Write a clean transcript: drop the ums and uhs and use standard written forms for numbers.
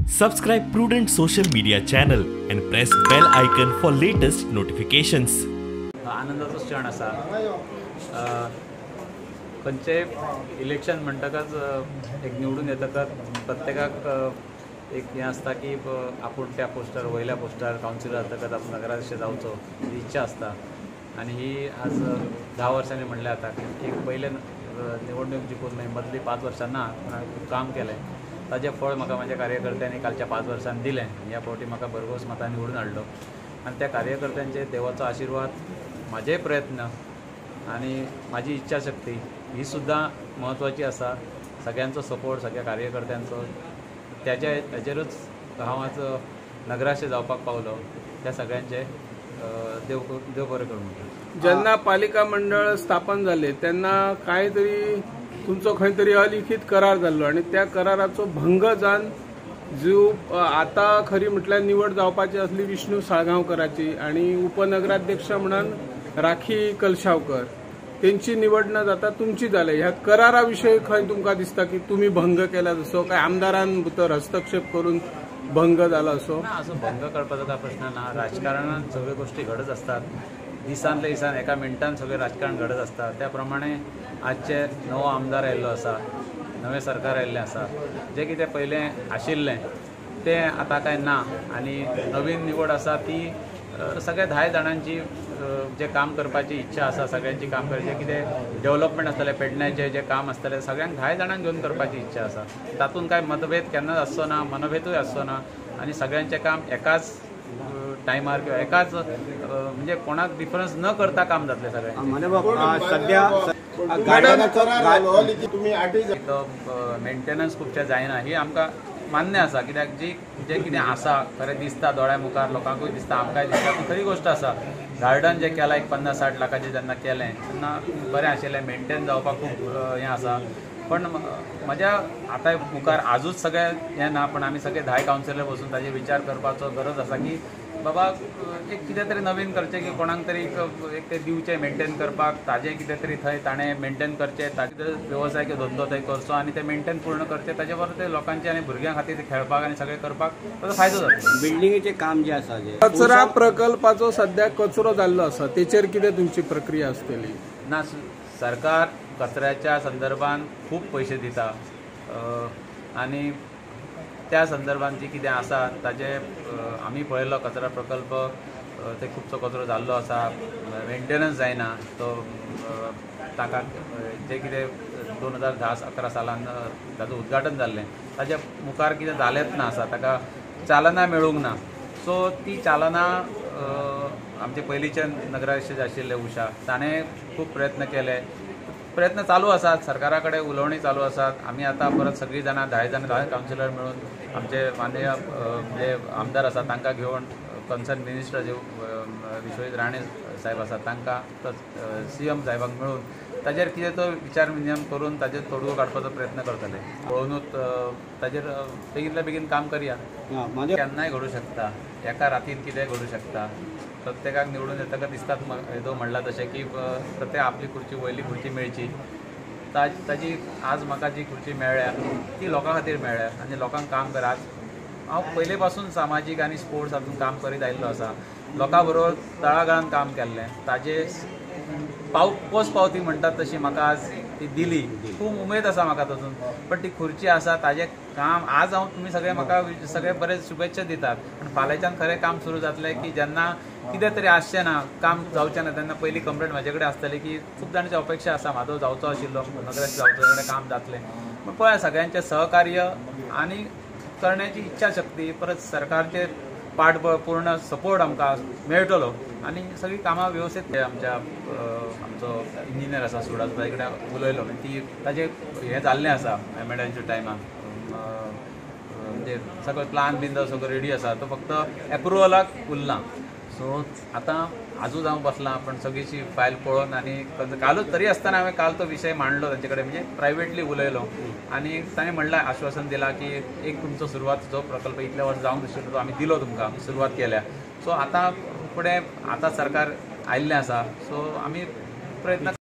Subscribe Prudent social media channel and press bell icon for latest notifications. आनंदाचो क्षण आसा. खंयचेय election म्हणटकच एक निवडून येतकच प्रत्येकाक एक हें आसता की आपूण त्या पोस्टार वयल्या पोस्टार कावन्सिलर जातकच आपूण नगराध्यक्ष जावचो ही इच्छा आसता. आनी ही आज 10 वर्सांनी म्हणलें जाता. एक पयले निवडणूक जिखून मागीर मदली 5 वर्सां ना पूण हांवें खूब काम केलें. ताजें फळ म्हाका म्हाज्या कार्यकर्त्यांनी कालच्या 5 वर्सांनी दिलें. ह्या फावटी म्हाका भरघोस मतां निवडून हाडलो आनी त्या कार्यकर्त्यांचे देवाचो आशिर्वाद, म्हाजे प्रयत्न आनी म्हाजी इच्छा शक्ती ही सुद्दां म्हत्वाची आसा. सगळ्यांचो सपोर्ट, सगळ्या कार्यकर्त्यांचो, ताजेरूच हांव आज नगराध्यक्ष जावपाक पावलो. त्या सगळ्यांचे देव बरें करूं म्हणटा. जेन्ना पालिका मंडळ स्थापन जाले तेन्ना काय तरी तुमचो खंय तरी अलिखित करार जाल्लो आनी त्या कराराचो भंग जावन जो आता खरी म्हटल्यार निवड जावपाची असली विष्णू साळगांवकराची आनी उपनगराध्यक्ष म्हणून राखी कलशावकर तेंची निवड न जाता तुमची जाले. ह्या करारा विशयी खंय तुमकां दिसता की तुमी भंग केला असो काय आमदारान भितर हस्तक्षेप करून भंग जाला असो? ना, असो भंग करपाचो काय प्रश्न ना. राजकारणात सगळ्यो गोष्टी घडत असतात. दिसांतल्या दिसान एका मिनटान सगळें राजकारण घडत असता. त्या प्रमाणे आजचे नवो आमदार आयिल्लो आसा, नवें सरकार आयिल्लें आसा. जें कितें पयलें आशिल्लें तें आतां कांय ना आनी नवीन निवड आसा ती सगळ्या 10 जाणांची जे काम करपाची इच्छा आसा, सगळ्यांची काम करपाची कितें डेव्हलपमेंट आसतलें, पेडण्याचें जें काम आसतलें सगळ्यांक 10 जाणांक घेवन करपाची इच्छा आसा. तातूंत कांय मतभेद केन्नाच आसचो ना, मनभेदूय आसचो ना आनी सगळ्यांचें काम एकाच टायमार किंवा एकाच म्हणजे कोणाक डिफरन्स न करता काम जातलें सगळें. सध्या मेंटेनन्स खुबशें जायना ही आमकां मान्य आसा. कित्याक जें कितें आसा खरें दिसता दोळ्या मुखार, लोकांकूय दिसता, आमकांय दिसता, ती खरी गोश्ट आसा. गार्डन जें केलां 50-60 लाखाचें जेन्ना केलें तेन्ना बरें आशिल्लें, मेंटेन जावपाक खूब हें आसा. पण म्हज्या आतां मुखार आजूच सगळें हें ना, पण आमी सगळे 10 कावन्सिलर बसून ताजेर विचार करपाचो गरज आसा की बाबा एक कितें तरी नवीन करचें की कोणाक तरी एक ते दिवचें मेंटेन करपाक. ताजें कितें तरी थंय ताणें मेंटेन करचें, ताजे वेवसाय किंवा धंदो थंय करचो आनी तें मेंटेन पूर्ण करचें. ताजे बरोबर ते लोकांचे आनी भुरग्यां खातीर खेळपाक आनी सगळें करपाक ताजो फायदो जातलो. बिल्डिंगेचें काम जें आसा जें कचरा प्रकल्पाचो सध्या कचरो जाल्लो आसा तेचेर कितें तुमची प्रक्रिया आसतली? ना, सरकार कचऱ्याच्या संदर्भान खूब पयशे दिता आनी त्या संदर्भान जी कितें आसा ताजे आमी पळयलो कचरा प्रकल्प ते खुबसो कचरो जाल्लो आसा, मेंटेनन्स जायना. तो ताका जें कितें 2010-11 सालान ताचें उद्घाटन जाल्लें ताच्या मुखार कितें जालेंच ना आसा, ताका चालना मेळूंक ना. सो ती चालना आमचे पयलींचे नगराध्यक्ष आशिल्ले उशा ताणें खूब प्रयत्न केले. प्रयत्न चालू आसात, सरकारा कडेन उलोवणी चालू आसात. आमी आतां परत सगळीं जाणां 10 कावन्सिलर मेळून आमचे माननीय जे आमदार आसात तांकां घेवन कन्सर्न मिनिस्टर जे विश्वजीत राणे साहेब आसात तांकां CM साहेबाक मेळून ताजेर कितें तो विचार विनिमय करून ताजेर तोडगो काडपाचो प्रयत्न करतले. पळोवनूच ताजेर बेगितल्या बेगीन काम करया. केन्नाय घडूं शकता, एका रातीन कितेंय घडूं शकता. प्रत्येकाक निवडून येतकच दिसतात येदो म्हणला तशें की प्रत्येक आपली खुर्ची वयली खुर्ची मेळची. ताजी आज म्हाका जी खुर्ची मेळ्ळ्या ती लोकां खातीर मेळ्ळ्या आनी लोकांक काम करा. हांव पयले पासून सामाजीक आनी स्पोर्ट्स हातूंत काम करीत आयिल्लो आसा. लोकां बरोबर तळागाळान काम केल्लें. ताजे पोच पावती म्हणटात तशी म्हाका आज ती दिली. खूब उमेद आसा म्हाका तातूंत. पण ती खुर्ची आसा ताजें काम आज हांव तुमी सगळे म्हाका सगळे बरे शुभेच्छा दितात. पण फाल्यांच्यान खरें काम सुरू जातलें की जेन्ना कितें तरी आसचें ना, काम जावचें ना, तेन्ना पयली कंप्लेंट म्हाजे कडेन आसतली की खूब जाणांची अपेक्षा आसा म्हाजो जावचो आशिल्लो, नगराध्यक्ष जावचो, तेन्ना काम जातलें. पण पळय सगळ्यांचें सहकार्य आनी करण्याची इच्छा शक्ती, परत सरकारचे पाठबळ, पूर्ण सपोर्ट आमकां मेळटलो आनी सगळीं कामां वेवस्थीत आमचो इंजिनियर आसा सुडास ताजे कडेन उलयलो. ती ताजें हें जाल्लें आसा एमएडच्या टायमार, म्हणजे सगळो प्लान बीन सगळो रेडी आसा. तो फक्त एप्रुवलाक उरला. सो आतां आजूच हांव बसलां पण सगळीची फायल पळोवन आनी कालूच तरी आसतना हांवें काल तो विशय मांडलो तांचे कडेन, म्हणजे प्रायवेटली उलयलो आनी ताणें म्हणलें, आश्वासन दिलां की एक तुमचो सुरवात जो प्रकल्प इतल्या वर्स जावंक नाशिल्लो तो आमी दिलो तुमकां, सुरवात केल्या. सो आतां फुडें आतां सरकार आयिल्लें आसा. सो आमी प्रयत्न